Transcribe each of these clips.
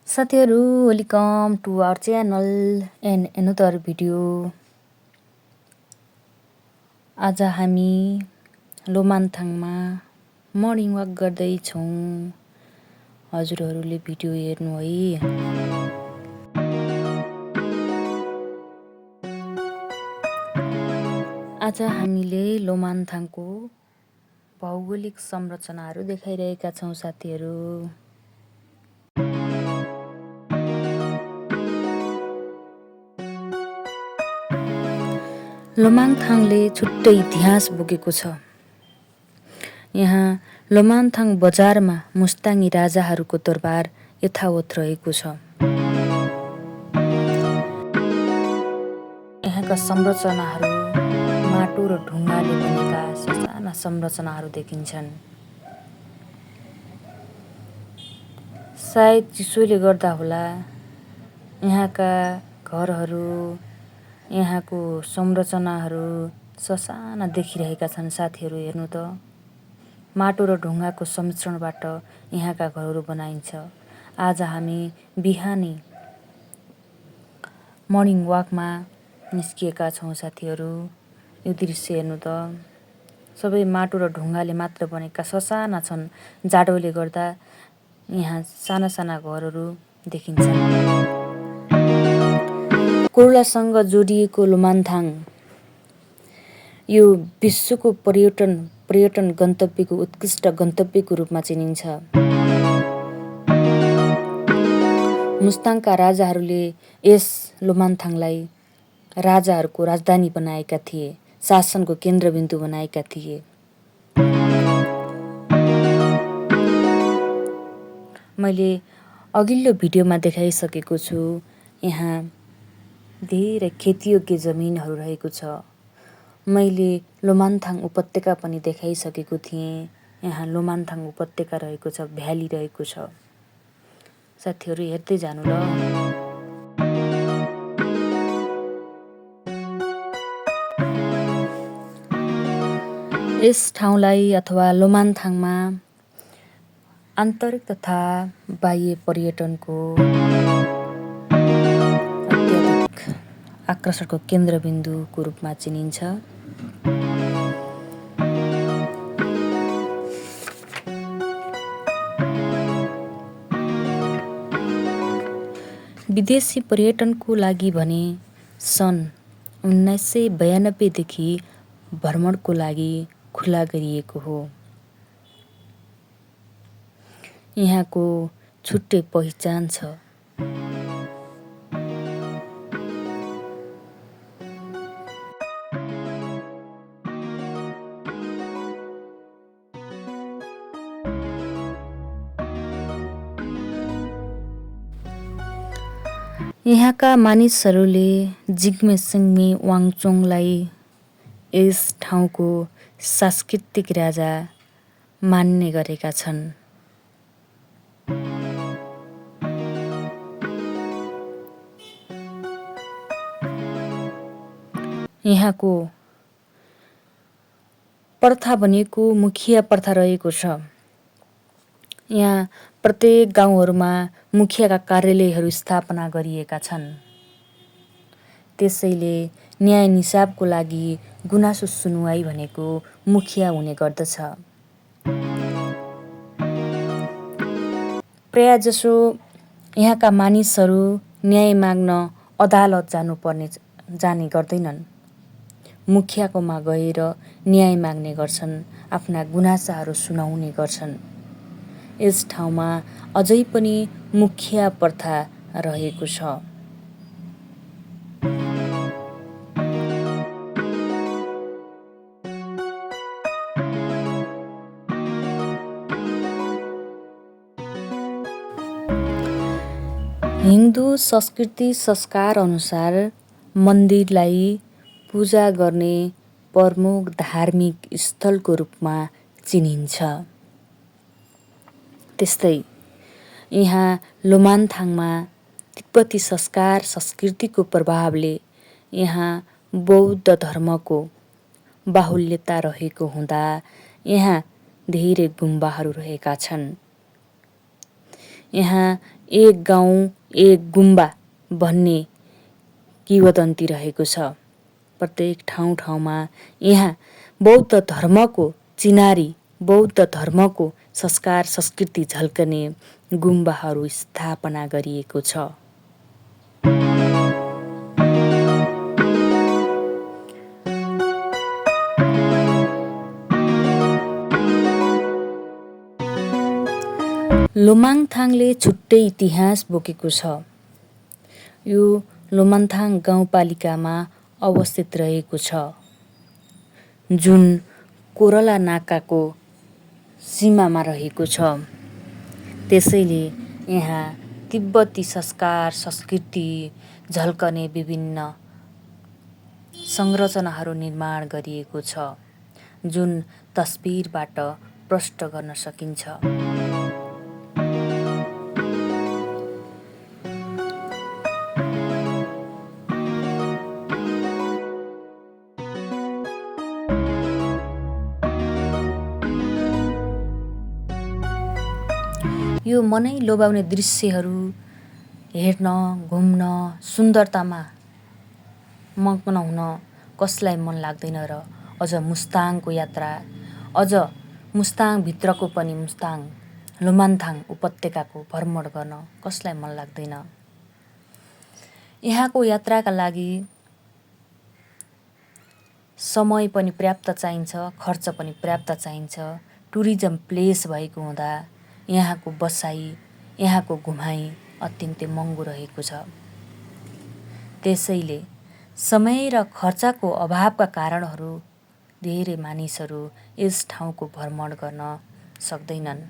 साथीहरू welcome to our channel and another video. आज हामी लोमान्थाङमा मर्निङ वाक गर्दैछौँ। हजुरहरूले भिडियो हेर्नु है। आज हामीले लोमान्थाङको भौगोलिक संरचनाहरू देखाइरहेका छौँ साथीहरू। लोमान्थाङले छुट्टै इतिहास बोकेको छ। यहाँ लोमान्थाङ बजारमा मुस्ताङी राजाहरूको दरबार यथावत रहेको छ। यहाँका संरचनाहरू माटो र ढुङ्गाले बनेका ससाना संरचनाहरू देखिन्छन्। सायद चिसोले गर्दा होला यहाँका घरहरू, यहाँको संरचनाहरू ससाना देखिरहेका छन् साथीहरू। हेर्नु त, माटो र ढुङ्गाको सम्मिश्रणबाट यहाँका घरहरू बनाइन्छ। आज हामी बिहानै मर्निङ वाकमा निस्किएका छौँ साथीहरू। यो दृश्य हेर्नु त, सबै माटो र ढुङ्गाले मात्र बनेका ससाना छन्। जाडोले गर्दा यहाँ साना साना घरहरू देखिन्छन्। कोर्लासँग जोडिएको लोमान्थाङ यो विश्वको पर्यटन गन्तव्यको उत्कृष्ट गन्तव्यको रूपमा चिनिन्छ। मुस्ताङका राजाहरूले यस लोमान्थाङलाई राजाहरूको राजधानी बनाएका थिए, शासनको केन्द्रबिन्दु बनाएका थिए। मैले अघिल्लो भिडियोमा देखाइसकेको छु, यहाँ धेरै खेतीयोग्य जमिनहरू रहेको छ। मैले लोमान्थाङ उपत्यका पनि देखाइसकेको थिएँ। यहाँ लोमान्थाङ उपत्यका रहेको छ, भ्याली रहेको छ। साथीहरू हेर्दै जानु ल। यस ठाउँलाई अथवा लोमान्थाङमा आन्तरिक तथा बाह्य पर्यटनको अत्याधिक आकर्षणको केन्द्रबिन्दुको रूपमा चिनिन्छ। विदेशी पर्यटनको लागि भने सन् 1992 देखि भ्रमणको लागि खुला गरिएको हो। यहाँको छुट्टै पहिचान छ। यहाँका मानिसहरूले जिग्मे सिङ्मे वाङचुङलाई यस ठाउँको सांस्कृतिक राजा मान्ने गरेका छन्। यहाँको प्रथा भनेको मुखिया प्रथा रहेको छ। यहाँ प्रत्येक गाउँहरूमा मुखियाका कार्यालयहरू स्थापना गरिएका छन्। त्यसैले न्याय निसाबको लागि गुनासो सुनुवाई भनेको मुखिया हुने गर्दछ। प्रायजसो यहाँका मानिसहरू न्याय माग्न अदालत जाने गर्दैनन्। मुखियाकोमा गएर न्याय माग्ने गर्छन्, आफ्ना गुनासाहरू सुनाउने गर्छन्। यस ठाउँमा अझै पनि मुखिया प्रथा रहेको छ। हिन्दू संस्कृति संस्कार अनुसार मन्दिरलाई पूजा गर्ने प्रमुख धार्मिक स्थलको रूपमा चिनिन्छ। त्यस्तै यहाँ लोमान्थाङमा तिब्बती संस्कार संस्कृतिको प्रभावले यहाँ बौद्ध धर्मको बाहुल्यता रहेको हुँदा यहाँ धेरै गुम्बाहरू रहेका छन्। यहाँ एक गाउँ एक गुम्बा भन्ने किंवदन्ती रहेको छ। प्रत्येक ठाउँमा यहाँ बौद्ध धर्मको चिनारी, बौद्ध धर्मको संस्कार संस्कृति झल्कने गुम्बाहरू स्थापना गरिएको छ। लोमाङथाङले छुट्टै इतिहास बोकेको छ। यो लोमान्थाङ गाउँपालिकामा अवस्थित रहेको छ, जुन कोरला नाकाको सीमामा रहेको छ। त्यसैले यहाँ तिब्बती संस्कार संस्कृति झल्कने विभिन्न संरचनाहरू निर्माण गरिएको छ, जुन तस्बिरबाट प्रष्ट गर्न सकिन्छ। यो मनै लोभाउने दृश्यहरू हेर्न, घुम्न, सुन्दरतामा मग्न हुन कसलाई मन लाग्दैन र अझ मुस्ताङको यात्रा, अझ मुस्ताङभित्रको पनि मुस्ताङ लोमान्थाङ उपत्यकाको भ्रमण गर्न कसलाई मन लाग्दैन। यहाँको यात्राका लागि समय पनि पर्याप्त चाहिन्छ, खर्च पनि पर्याप्त चाहिन्छ। टुरिज्म प्लेस भएको हुँदा यहाँको बसाइ, यहाँको घुमाइ अत्यन्तै महँगो रहेको छ। त्यसैले समय र खर्चको अभावका कारणहरू धेरै मानिसहरू यस ठाउँको भ्रमण गर्न सक्दैनन्।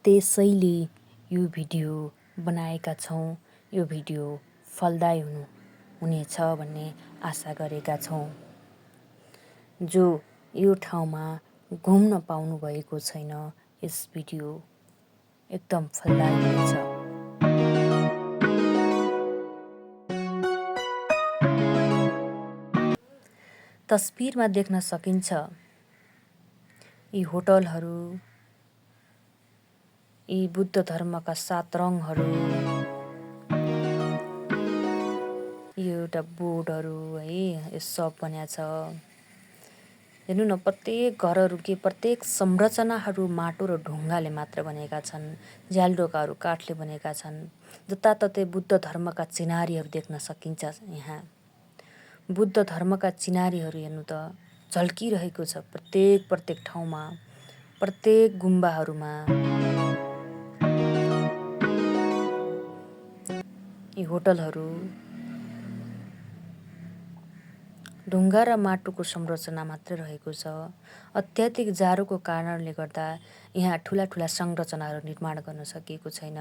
त्यसैले यो भिडियो बनाएका छौँ। यो भिडियो फलदायी हुनेछ भन्ने आशा गरेका छौँ। जो यो ठाउँमा घुम्न पाउनु भएको छैन, यस भिडियो एकदम फलदायी हुनेछ। तस्बिरमा देख्न सकिन्छ यी होटलहरू, यी बुद्ध धर्मका 7 रङहरू, यो एउटा बोर्डहरू है, यो सब बन्या छ। हेर्नु न, प्रत्येक घरहरू प्रत्येक संरचनाहरू माटो र ढुङ्गाले मात्र बनेका छन्। झ्यालढोकाहरू काठले बनेका छन्। जताततै बुद्ध धर्मका चिनारीहरू देख्न सकिन्छ। यहाँ बुद्ध धर्मका चिनारीहरू हेर्नु त झल्किरहेको छ प्रत्येक ठाउँमा, प्रत्येक गुम्बाहरूमा। यी होटलहरू ढुङ्गा र माटोको संरचना मात्रै रहेको छ। अत्याधिक जाडोको कारणले गर्दा यहाँ ठुला ठुला संरचनाहरू निर्माण गर्न सकिएको छैन।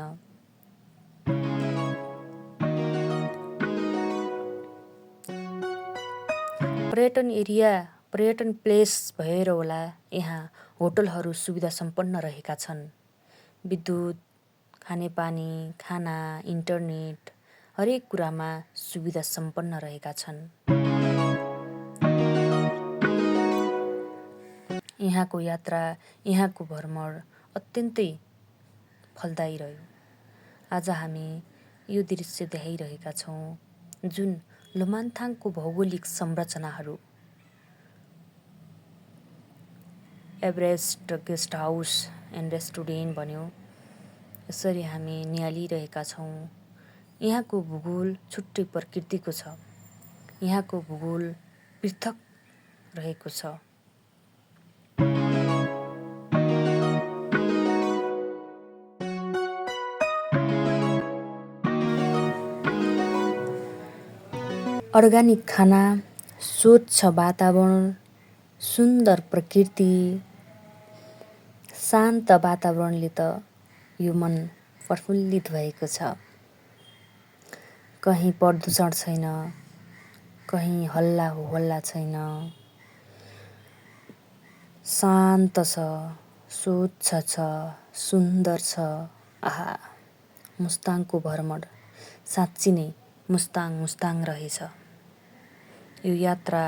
पर्यटन एरिया, पर्यटन प्लेस भएर होला यहाँ होटलहरू सुविधा सम्पन्न रहेका छन्। विद्युत, खानेपानी, खाना, इन्टरनेट हरेक कुरामा सुविधा सम्पन्न रहेका छन्। यहाँको यात्रा, यहाँको भ्रमण अत्यन्तै फलदायी रह्यो। आज हामी यो दृश्य देखाइरहेका छौँ, जुन लोमान्थाङको भौगोलिक संरचनाहरू, Everest guest house and restaurant भन्यो, यसरी हामी निहालिरहेका छौँ। यहाँको भूगोल छुट्टै प्रकृतिको छ। यहाँको भूगोल पृथक रहेको छ। अर्गानिक खाना, स्वच्छ वातावरण, सुन्दर प्रकृति, शान्त वातावरणले त यो मन प्रफुल्लित भएको छ। कहीँ प्रदूषण छैन, कहीँ हल्ला हो हल्ला छैन, शान्त छ, स्वच्छ छ, सुन्दर छ। आहा, मुस्ताङको भ्रमण साँच्ची नै मुस्ताङ रहेछ। यो यात्रा,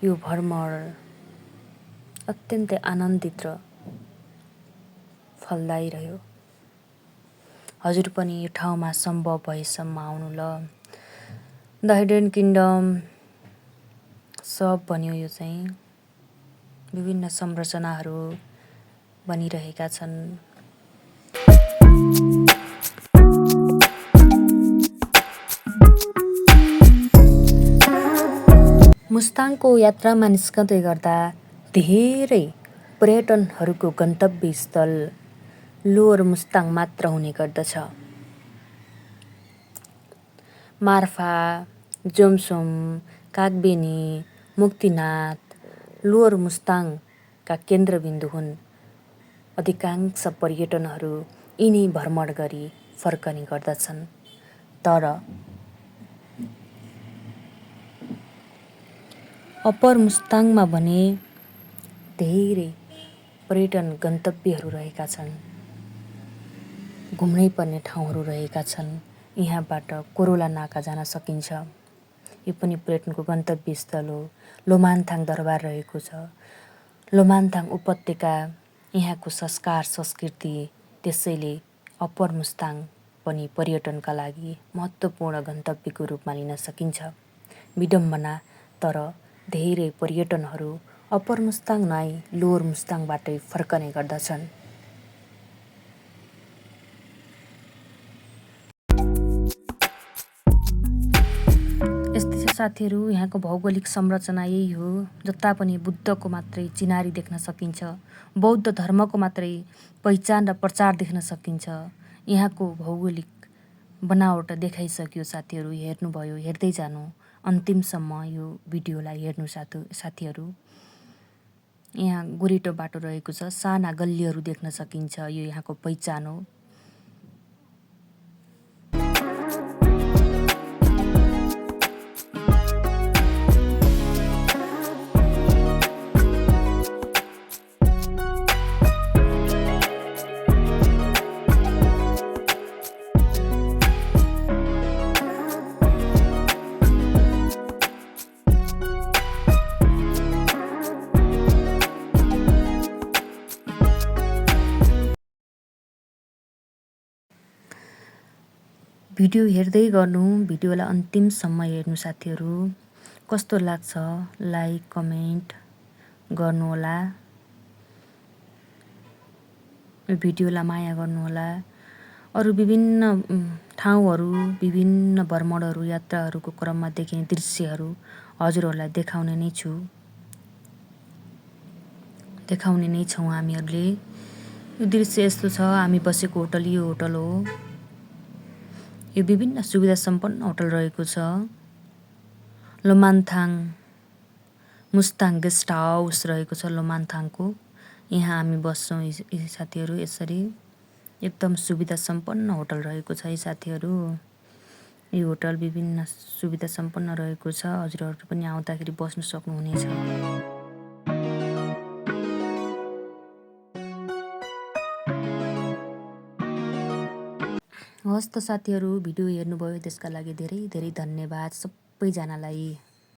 यो भ्रमण अत्यन्तै आनन्दित र फलदायी रह्यो। हजुर पनि यो ठाउँमा सम्भव भएसम्म आउनु ल। द हिडन किङ्डम सब भन्यो यो चाहिँ विभिन्न संरचनाहरू बनिरहेका छन्। मुस्ताङको यात्रामा निस्कँदै गर्दा धेरै पर्यटनहरूको गन्तव्य स्थल लोअर मुस्ताङ मात्र हुने गर्दछ। मार्फा, जोमसोम, कागबेनी, मुक्तिनाथ लोअर मुस्ताङका केन्द्रबिन्दु हुन्। अधिकांश पर्यटनहरू यिनी भ्रमण गरी फर्कने गर्दछन्। तर अप्पर मुस्ताङमा भने धेरै पर्यटन गन्तव्यहरू रहेका छन्, घुम्नै पर्ने ठाउँहरू रहेका छन्। यहाँबाट कोरोला नाका जान सकिन्छ, यो पनि पर्यटनको गन्तव्य स्थल हो। लोमान्थाङ दरबार रहेको छ। लोमान्थाङ उपत्यका यहाँको संस्कार संस्कृति, त्यसैले अप्पर मुस्ताङ पनि पर्यटनका लागि महत्त्वपूर्ण गन्तव्यको रूपमा लिन सकिन्छ। विडम्बना, तर धेरै पर्यटनहरू अप्पर मुस्ताङ नै लोअर मुस्ताङबाटै फर्कने गर्दछन्। यस्तै छ साथीहरू, यहाँको भौगोलिक संरचना यही हो। जता पनि बुद्धको मात्रै चिनारी देख्न सकिन्छ, बौद्ध धर्मको मात्रै पहिचान र प्रचार देख्न सकिन्छ। यहाँको भौगोलिक बनावट देखाइसक्यो साथीहरू, हेर्नुभयो, हेर्दै जानु अन्तिमसम्म यो भिडियोलाई हेर्नु साथीहरू। यहाँ गोरेटो बाटो रहेको छ, साना गल्लीहरू देख्न सकिन्छ, यो यहाँको पहिचान हो। भिडियो हेर्दै गर्नु, भिडियोलाई अन्तिमसम्म हेर्नु साथीहरू। कस्तो लाग्छ लाइक कमेन्ट गर्नुहोला, भिडियोलाई माया गर्नुहोला। अरू विभिन्न ठाउँहरू, विभिन्न भ्रमणहरू, यात्राहरूको क्रममा देखिने दृश्यहरू हजुरहरूलाई देखाउने नै छौँ हामीहरूले। यो दृश्य यस्तो छ, हामी बसेको होटल यो होटल हो। यो विभिन्न सुविधा सम्पन्न होटल रहेको छ। लोमान्थाङ मुस्ताङ गेस्ट हाउस रहेको छ लोमान्थाङको। यहाँ हामी बस्छौँ साथीहरू। यसरी एकदम सुविधा सम्पन्न होटल रहेको छ है साथीहरू। यो होटल विभिन्न सुविधा सम्पन्न रहेको छ, हजुरहरू पनि आउँदाखेरि बस्न सक्नुहुनेछ। हस् त साथीहरू, भिडियो हेर्नुभयो त्यसका लागि धेरै धेरै धन्यवाद सबैजनालाई।